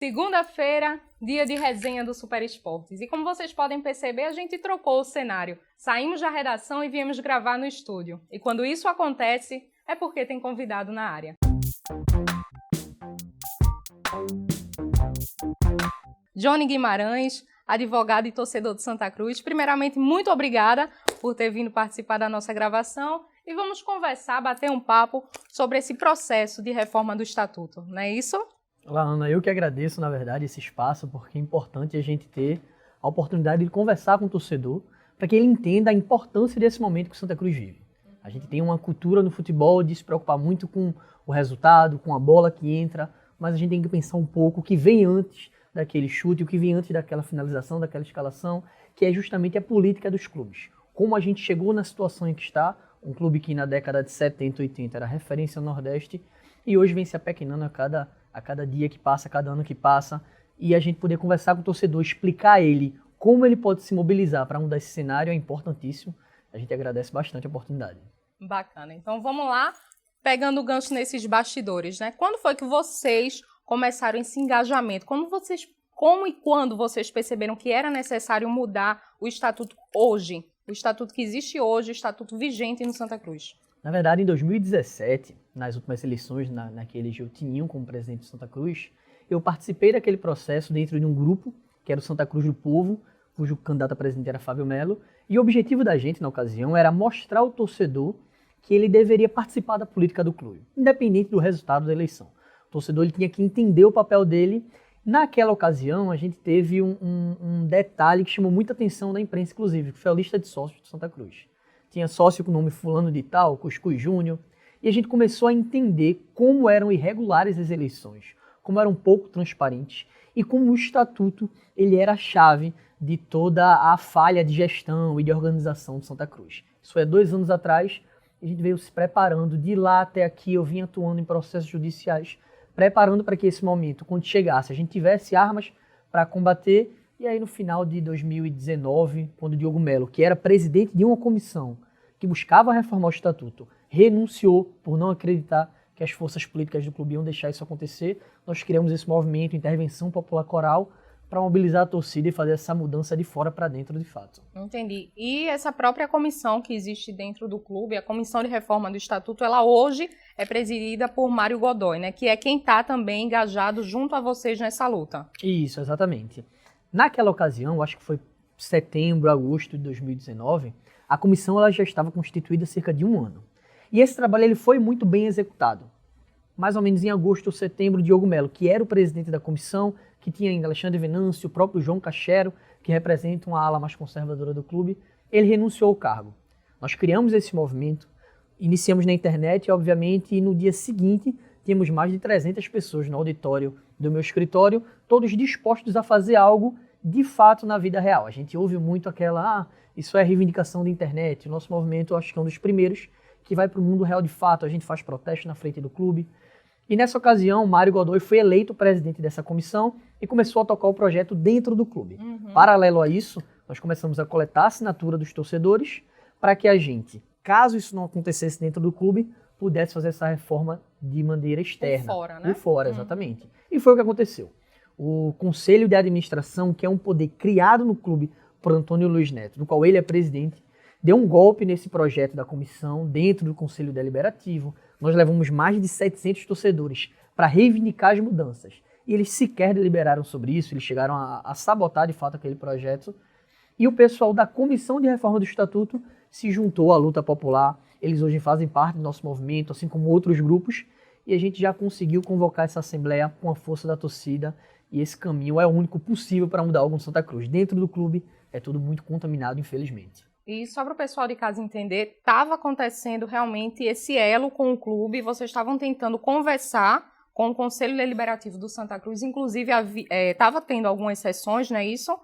Segunda-feira, dia de resenha do Super Esportes. E como vocês podem perceber, a gente trocou o cenário. Saímos da redação e viemos gravar no estúdio. E quando isso acontece, é porque tem convidado na área. Johnny Guimarães, advogado e torcedor de Santa Cruz. Primeiramente, muito obrigada por ter vindo participar da nossa gravação. E vamos conversar, bater um papo sobre esse processo de reforma do Estatuto. Não é isso? Olá, Ana. Eu que agradeço, na verdade, esse espaço, porque é importante a gente ter a oportunidade de conversar com o torcedor para que ele entenda a importância desse momento que o Santa Cruz vive. A gente tem uma cultura no futebol de se preocupar muito com o resultado, com a bola que entra, mas a gente tem que pensar um pouco o que vem antes daquele chute, o que vem antes daquela finalização, daquela escalação, que é justamente a política dos clubes. Como a gente chegou na situação em que está, um clube que na década de 70, 80 era referência no Nordeste e hoje vem se apequenando a cada dia que passa, a cada ano que passa, e a gente poder conversar com o torcedor, explicar a ele como ele pode se mobilizar para mudar esse cenário é importantíssimo. A gente agradece bastante a oportunidade. Bacana. Então vamos lá, pegando o gancho nesses bastidores, né? Quando foi que vocês começaram esse engajamento? Como e quando vocês perceberam que era necessário mudar o estatuto hoje? O estatuto que existe hoje, o estatuto vigente no Santa Cruz? Na verdade, em 2017, nas últimas eleições, que elegeu o Tininho como presidente de Santa Cruz, eu participei daquele processo dentro de um grupo, que era o Santa Cruz do Povo, cujo candidato a presidente era Fábio Melo, e o objetivo da gente, na ocasião, era mostrar ao torcedor que ele deveria participar da política do clube, independente do resultado da eleição. O torcedor ele tinha que entender o papel dele. Naquela ocasião, a gente teve um detalhe que chamou muita atenção da imprensa, inclusive, que foi a lista de sócios do Santa Cruz. Tinha sócio com o nome fulano de tal, Cuscuz Júnior, e a gente começou a entender como eram irregulares as eleições, como eram pouco transparentes e como o estatuto ele era a chave de toda a falha de gestão e de organização de Santa Cruz. Isso foi há 2 anos atrás, a gente veio se preparando, de lá até aqui eu vim atuando em processos judiciais, preparando para que esse momento, quando chegasse, a gente tivesse armas para combater. E aí no final de 2019, quando o Diogo Melo, que era presidente de uma comissão que buscava reformar o estatuto, renunciou por não acreditar que as forças políticas do clube iam deixar isso acontecer, nós criamos esse movimento Intervenção Popular Coral para mobilizar a torcida e fazer essa mudança de fora para dentro de fato. Entendi. E essa própria comissão que existe dentro do clube, a Comissão de Reforma do Estatuto, ela hoje é presidida por Mário Godoy, né? Que é quem está também engajado junto a vocês nessa luta. Isso, exatamente. Naquela ocasião, acho que foi setembro, agosto de 2019, a comissão ela já estava constituída há cerca de 1 ano. E esse trabalho ele foi muito bem executado. Mais ou menos em agosto ou setembro, Diogo Melo, que era o presidente da comissão, que tinha ainda Alexandre Venâncio, o próprio João Cachero, que representa uma ala mais conservadora do clube, ele renunciou ao cargo. Nós criamos esse movimento, iniciamos na internet, obviamente, e no dia seguinte tínhamos mais de 300 pessoas no auditório do meu escritório, todos dispostos a fazer algo de fato na vida real. A gente ouve muito aquela, isso é reivindicação da internet. O nosso movimento, acho que é um dos primeiros que vai para o mundo real de fato. A gente faz protesto na frente do clube. E nessa ocasião, Mário Godoy foi eleito presidente dessa comissão e começou a tocar o projeto dentro do clube. Paralelo a isso, nós começamos a coletar a assinatura dos torcedores para que a gente, caso isso não acontecesse dentro do clube, pudesse fazer essa reforma de maneira externa. Por fora, né? Por fora, exatamente. E foi o que aconteceu. O Conselho de Administração, que é um poder criado no clube por Antônio Luiz Neto, do qual ele é presidente, deu um golpe nesse projeto da comissão dentro do Conselho Deliberativo. Nós levamos mais de 700 torcedores para reivindicar as mudanças. E eles sequer deliberaram sobre isso, eles chegaram a sabotar de fato aquele projeto. E o pessoal da Comissão de Reforma do Estatuto se juntou à luta popular. Eles hoje fazem parte do nosso movimento, assim como outros grupos, e a gente já conseguiu convocar essa assembleia com a força da torcida, e esse caminho é o único possível para mudar algo no Santa Cruz. Dentro do clube é tudo muito contaminado, infelizmente. E só para o pessoal de casa entender, estava acontecendo realmente esse elo com o clube, vocês estavam tentando conversar com o Conselho Deliberativo do Santa Cruz, inclusive estava tendo algumas sessões, não é isso?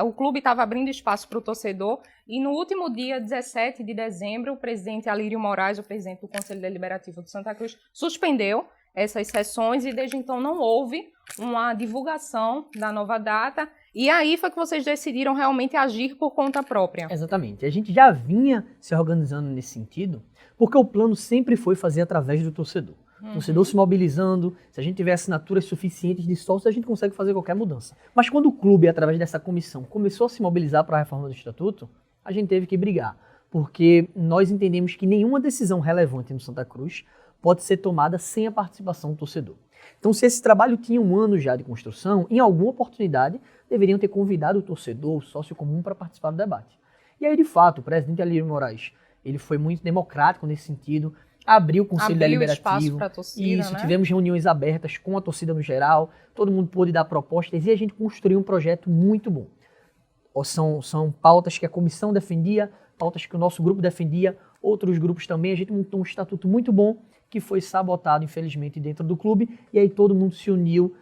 O clube estava abrindo espaço para o torcedor e no último dia 17 de dezembro, o presidente Alírio Moraes, o presidente do Conselho Deliberativo do Santa Cruz, suspendeu essas sessões e desde então não houve uma divulgação da nova data. E aí foi que vocês decidiram realmente agir por conta própria. Exatamente. A gente já vinha se organizando nesse sentido, porque o plano sempre foi fazer através do torcedor. Torcedor se mobilizando, se a gente tiver assinaturas suficientes de sócios, a gente consegue fazer qualquer mudança. Mas quando o clube, através dessa comissão, começou a se mobilizar para a reforma do estatuto, a gente teve que brigar, porque nós entendemos que nenhuma decisão relevante no Santa Cruz pode ser tomada sem a participação do torcedor. Então, se esse trabalho tinha um ano já de construção, em alguma oportunidade deveriam ter convidado o torcedor, o sócio comum, para participar do debate. E aí, de fato, o presidente Alírio Moraes, ele foi muito democrático nesse sentido, abriu o Conselho Deliberativo. Espaço para a torcida, isso, né? Tivemos reuniões abertas com a torcida no geral, todo mundo pôde dar propostas e a gente construiu um projeto muito bom. São pautas que a comissão defendia, pautas que o nosso grupo defendia, outros grupos também. A gente montou um estatuto muito bom que foi sabotado, infelizmente, dentro do clube, e aí todo mundo se uniu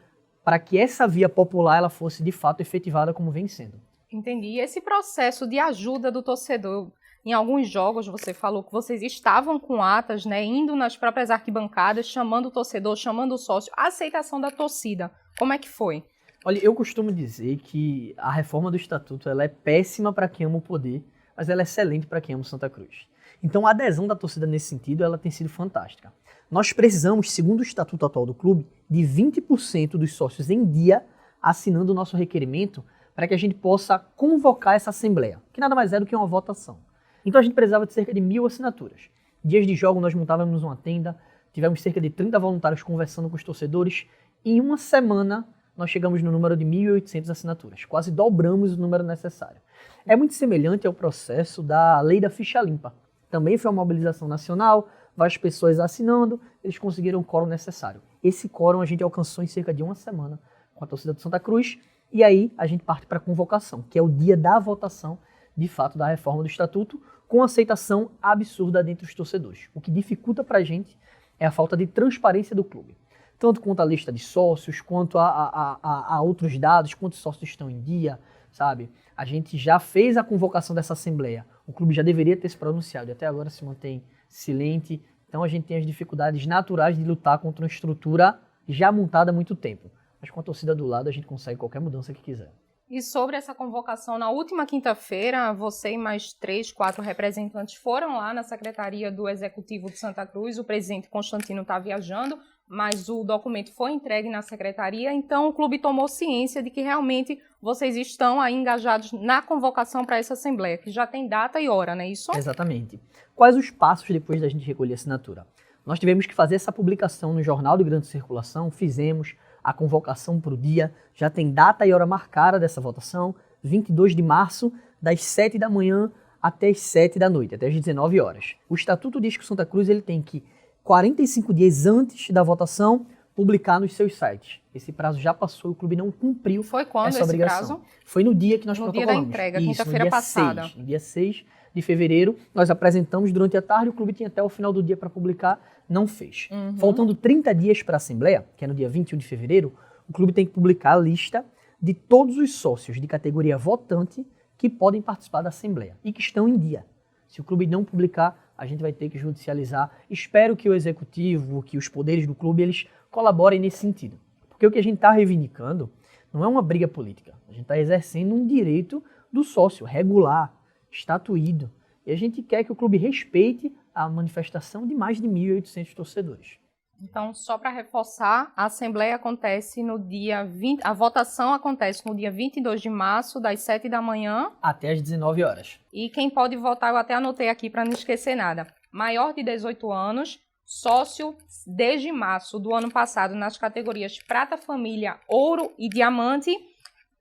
para que essa via popular ela fosse, de fato, efetivada como vem sendo. Entendi. E esse processo de ajuda do torcedor, em alguns jogos você falou que vocês estavam com atas, né, indo nas próprias arquibancadas, chamando o torcedor, chamando o sócio, a aceitação da torcida, como é que foi? Olha, eu costumo dizer que a reforma do estatuto ela é péssima para quem ama o poder, mas ela é excelente para quem ama o Santa Cruz. Então a adesão da torcida nesse sentido ela tem sido fantástica. Nós precisamos, segundo o estatuto atual do clube, de 20% dos sócios em dia assinando o nosso requerimento para que a gente possa convocar essa assembleia, que nada mais é do que uma votação. Então a gente precisava de cerca de 1.000 assinaturas. Dias de jogo nós montávamos uma tenda, tivemos cerca de 30 voluntários conversando com os torcedores e em uma semana nós chegamos no número de 1.800 assinaturas, quase dobramos o número necessário. É muito semelhante ao processo da lei da ficha limpa. Também foi uma mobilização nacional, várias pessoas assinando, eles conseguiram o quórum necessário. Esse quórum a gente alcançou em cerca de uma semana com a torcida do Santa Cruz, e aí a gente parte para a convocação, que é o dia da votação, de fato, da reforma do estatuto, com aceitação absurda dentre os torcedores. O que dificulta para a gente é a falta de transparência do clube. Tanto quanto a lista de sócios, quanto a outros dados, quantos sócios estão em dia, sabe? A gente já fez a convocação dessa assembleia. O clube já deveria ter se pronunciado e até agora se mantém silente. Então a gente tem as dificuldades naturais de lutar contra uma estrutura já montada há muito tempo. Mas com a torcida do lado a gente consegue qualquer mudança que quiser. E sobre essa convocação, na última quinta-feira, você e mais 3, 4 representantes foram lá na Secretaria do Executivo de Santa Cruz. O presidente Constantino está viajando, mas o documento foi entregue na Secretaria. Então, o clube tomou ciência de que realmente vocês estão aí engajados na convocação para essa Assembleia, que já tem data e hora, não é isso? Exatamente. Quais os passos depois da gente recolher a assinatura? Nós tivemos que fazer essa publicação no Jornal de Grande Circulação, fizemos a convocação para o dia, já tem data e hora marcada dessa votação, 22 de março, das 7 da manhã até as 7 da noite, até as 19 horas. O Estatuto diz que o Santa Cruz ele tem que, 45 dias antes da votação, publicar nos seus sites. Esse prazo já passou e o clube não cumpriu essa obrigação. Foi quando esse prazo? Foi no dia que nós no protocolamos. No dia da entrega, isso, quinta-feira passada. No dia 6 de fevereiro, nós apresentamos durante a tarde, o clube tinha até o final do dia para publicar, não fez. Faltando 30 dias para a Assembleia, que é no dia 21 de fevereiro, o clube tem que publicar a lista de todos os sócios de categoria votante que podem participar da Assembleia e que estão em dia. Se o clube não publicar, a gente vai ter que judicializar. Espero que o Executivo, que os poderes do clube, eles colaborem nesse sentido. Porque o que a gente está reivindicando não é uma briga política. A gente está exercendo um direito do sócio, regular, estatuído. E a gente quer que o clube respeite a manifestação de mais de 1.800 torcedores. Então, só para reforçar, a Assembleia acontece no dia 20, a votação acontece no dia 22 de março, das 7 da manhã. Até às 19 horas. E quem pode votar, eu até anotei aqui para não esquecer nada. Maior de 18 anos, sócio desde março do ano passado nas categorias Prata, Família, Ouro e Diamante,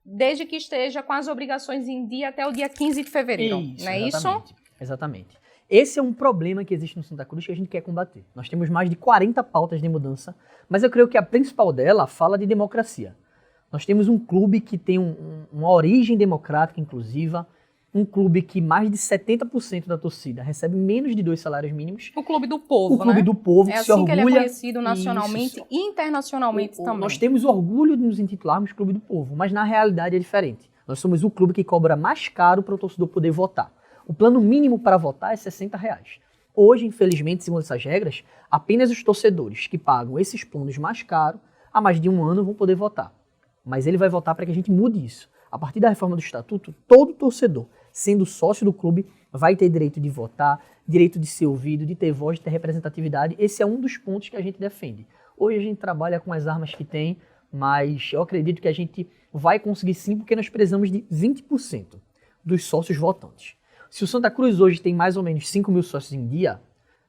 desde que esteja com as obrigações em dia até o dia 15 de fevereiro. Isso, não é exatamente, isso? Exatamente. Esse é um problema que existe no Santa Cruz que a gente quer combater. Nós temos mais de 40 pautas de mudança, mas eu creio que a principal dela fala de democracia. Nós temos um clube que tem uma origem democrática inclusiva, um clube que mais de 70% da torcida recebe menos de 2 salários mínimos. O clube do povo, O clube do povo, que se orgulha. É assim que ele é conhecido nacionalmente e internacionalmente também. Nós temos orgulho de nos intitularmos Clube do Povo, mas na realidade é diferente. Nós somos o clube que cobra mais caro para o torcedor poder votar. O plano mínimo para votar é R$60. Hoje, infelizmente, segundo essas regras, apenas os torcedores que pagam esses planos mais caros, há mais de um ano, vão poder votar. Mas ele vai votar para que a gente mude isso. A partir da reforma do estatuto, todo torcedor, sendo sócio do clube, vai ter direito de votar, direito de ser ouvido, de ter voz, de ter representatividade. Esse é um dos pontos que a gente defende. Hoje a gente trabalha com as armas que tem, mas eu acredito que a gente vai conseguir sim, porque nós precisamos de 20% dos sócios votantes. Se o Santa Cruz hoje tem mais ou menos 5 mil sócios em dia,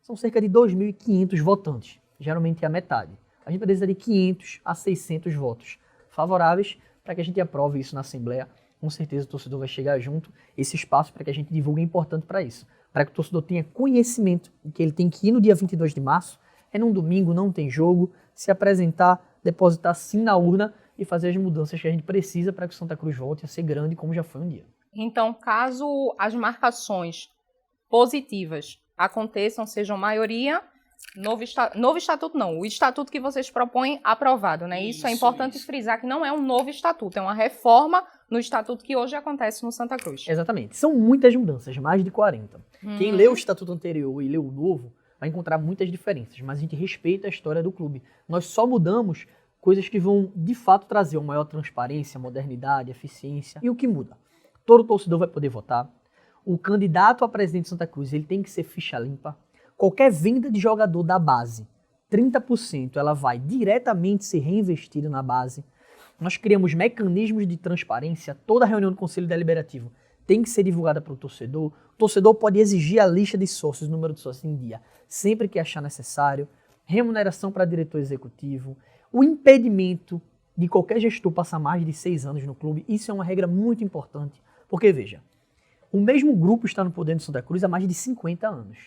são cerca de 2.500 votantes, geralmente é a metade. A gente precisa de 500 a 600 votos favoráveis para que a gente aprove isso na Assembleia. Com certeza o torcedor vai chegar junto. Esse espaço para que a gente divulgue é importante para isso. Para que o torcedor tenha conhecimento de que ele tem que ir no dia 22 de março, é num domingo, não tem jogo, se apresentar, depositar sim na urna e fazer as mudanças que a gente precisa para que o Santa Cruz volte a ser grande como já foi um dia. Então, caso as marcações positivas aconteçam, sejam maioria, novo estatuto não, o estatuto que vocês propõem aprovado, né? Isso é importante frisar que não é um novo estatuto, é uma reforma no estatuto que hoje acontece no Santa Cruz. Exatamente. São muitas mudanças, mais de 40. Quem leu o estatuto anterior e leu o novo vai encontrar muitas diferenças, mas a gente respeita a história do clube. Nós só mudamos coisas que vão, de fato, trazer uma maior transparência, modernidade, eficiência. E o que muda? Todo torcedor vai poder votar. O candidato a presidente de Santa Cruz ele tem que ser ficha limpa. Qualquer venda de jogador da base, 30% ela vai diretamente ser reinvestida na base. Nós criamos mecanismos de transparência. Toda reunião do Conselho Deliberativo tem que ser divulgada para o torcedor. O torcedor pode exigir a lista de sócios, o número de sócios em dia, sempre que achar necessário. Remuneração para diretor executivo. O impedimento de qualquer gestor passar mais de 6 anos no clube. Isso é uma regra muito importante. Porque, veja, o mesmo grupo está no poder do Santa Cruz há mais de 50 anos.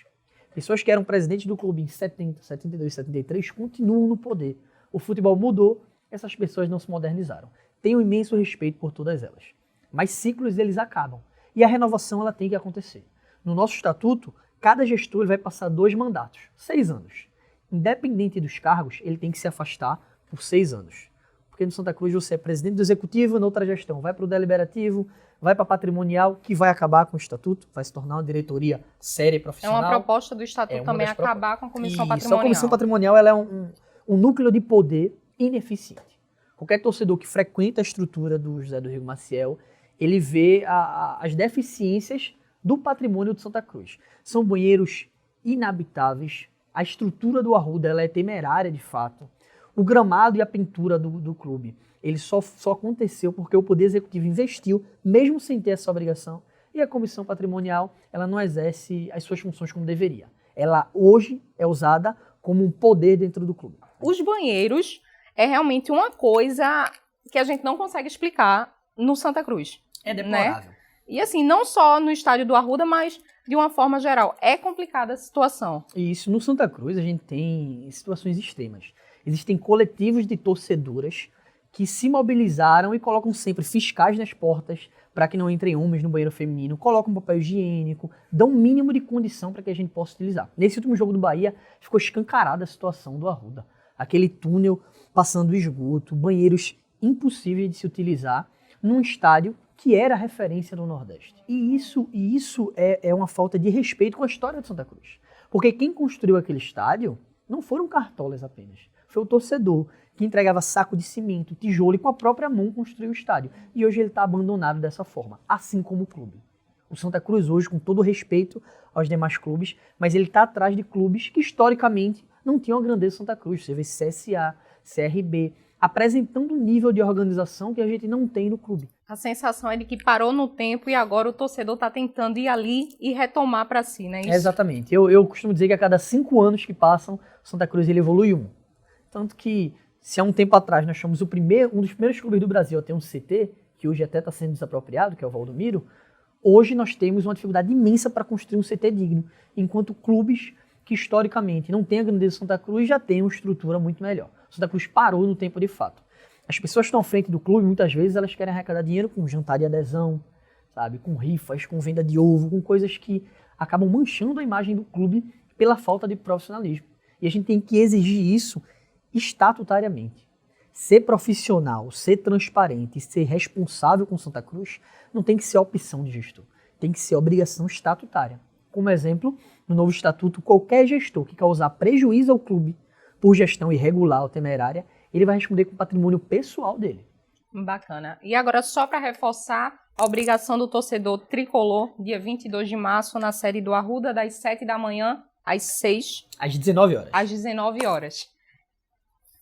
Pessoas que eram presidentes do clube em 70, 72, 73 continuam no poder. O futebol mudou, essas pessoas não se modernizaram. Tenho um imenso respeito por todas elas. Mas ciclos eles acabam. E a renovação ela tem que acontecer. No nosso estatuto, cada gestor ele vai passar 2 mandatos, 6 anos. Independente dos cargos, ele tem que se afastar por 6 anos. Porque no Santa Cruz você é presidente do executivo, na outra gestão vai para o deliberativo, vai para patrimonial, que vai acabar com o estatuto, vai se tornar uma diretoria séria e profissional. É uma proposta do estatuto também acabar com a comissão patrimonial. A comissão patrimonial ela é um núcleo de poder ineficiente. Qualquer torcedor que frequenta a estrutura do José do Rio Maciel, ele vê as deficiências do patrimônio de Santa Cruz. São banheiros inabitáveis, a estrutura do Arruda ela é temerária de fato. O gramado e a pintura do clube, ele só aconteceu porque o Poder Executivo investiu, mesmo sem ter essa obrigação, e a Comissão Patrimonial ela não exerce as suas funções como deveria. Ela hoje é usada como um poder dentro do clube. Os banheiros é realmente uma coisa que a gente não consegue explicar no Santa Cruz. É deplorável. Né? E assim, não só no estádio do Arruda, mas de uma forma geral. É complicada a situação. Isso, no Santa Cruz a gente tem situações extremas. Existem coletivos de torcedoras que se mobilizaram e colocam sempre fiscais nas portas para que não entrem homens no banheiro feminino, colocam papel higiênico, dão um mínimo de condição para que a gente possa utilizar. Nesse último jogo do Bahia, ficou escancarada a situação do Arruda. Aquele túnel passando esgoto, banheiros impossíveis de se utilizar num estádio que era a referência no Nordeste. E isso é uma falta de respeito com a história de Santa Cruz. Porque quem construiu aquele estádio não foram cartolas apenas. Foi o torcedor que entregava saco de cimento, tijolo e com a própria mão construiu o estádio. E hoje ele está abandonado dessa forma, assim como o clube. O Santa Cruz hoje, com todo respeito aos demais clubes, mas ele está atrás de clubes que historicamente não tinham a grandeza do Santa Cruz. Você vê CSA, CRB, apresentando um nível de organização que a gente não tem no clube. A sensação é de que parou no tempo e agora o torcedor está tentando ir ali e retomar para si, né? Isso? Exatamente. Eu costumo dizer que a cada 5 anos que passam, o Santa Cruz ele evolui um. Tanto que, se há um tempo atrás nós fomos um dos primeiros clubes do Brasil a ter um CT, que hoje até está sendo desapropriado, que é o Valdomiro, hoje nós temos uma dificuldade imensa para construir um CT digno, enquanto clubes que historicamente não têm a grandeza do Santa Cruz já têm uma estrutura muito melhor. O Santa Cruz parou no tempo de fato. As pessoas que estão à frente do clube, muitas vezes, elas querem arrecadar dinheiro com jantar de adesão, sabe, com rifas, com venda de ovo, com coisas que acabam manchando a imagem do clube pela falta de profissionalismo. E a gente tem que exigir isso estatutariamente. Ser profissional, ser transparente e ser responsável com Santa Cruz não tem que ser opção de gestor, tem que ser obrigação estatutária. Como exemplo, no novo estatuto, qualquer gestor que causar prejuízo ao clube por gestão irregular ou temerária, ele vai responder com o patrimônio pessoal dele. Bacana. E agora, só para reforçar, a obrigação do torcedor tricolor, dia 22 de março, na Série do Arruda, das 7 da manhã às 6. Às 19 horas. Às 19 horas.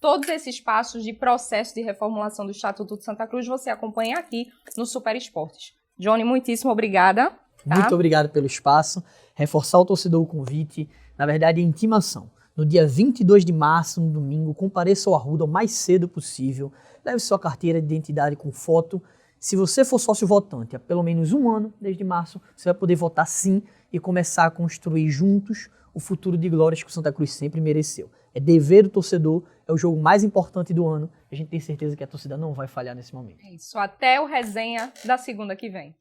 Todos esses passos de processo de reformulação do Estatuto de Santa Cruz você acompanha aqui no Super Esportes. Johnny, muitíssimo obrigada. Tá? Muito obrigado pelo espaço. Reforçar ao torcedor o convite, na verdade, a intimação. No dia 22 de março, no domingo, compareça ao Arruda o mais cedo possível. Leve sua carteira de identidade com foto. Se você for sócio votante há pelo menos um ano, desde março, você vai poder votar sim e começar a construir juntos o futuro de glórias que o Santa Cruz sempre mereceu. É dever do torcedor, é o jogo mais importante do ano. A gente tem certeza que a torcida não vai falhar nesse momento. É isso. Até o resenha da segunda que vem.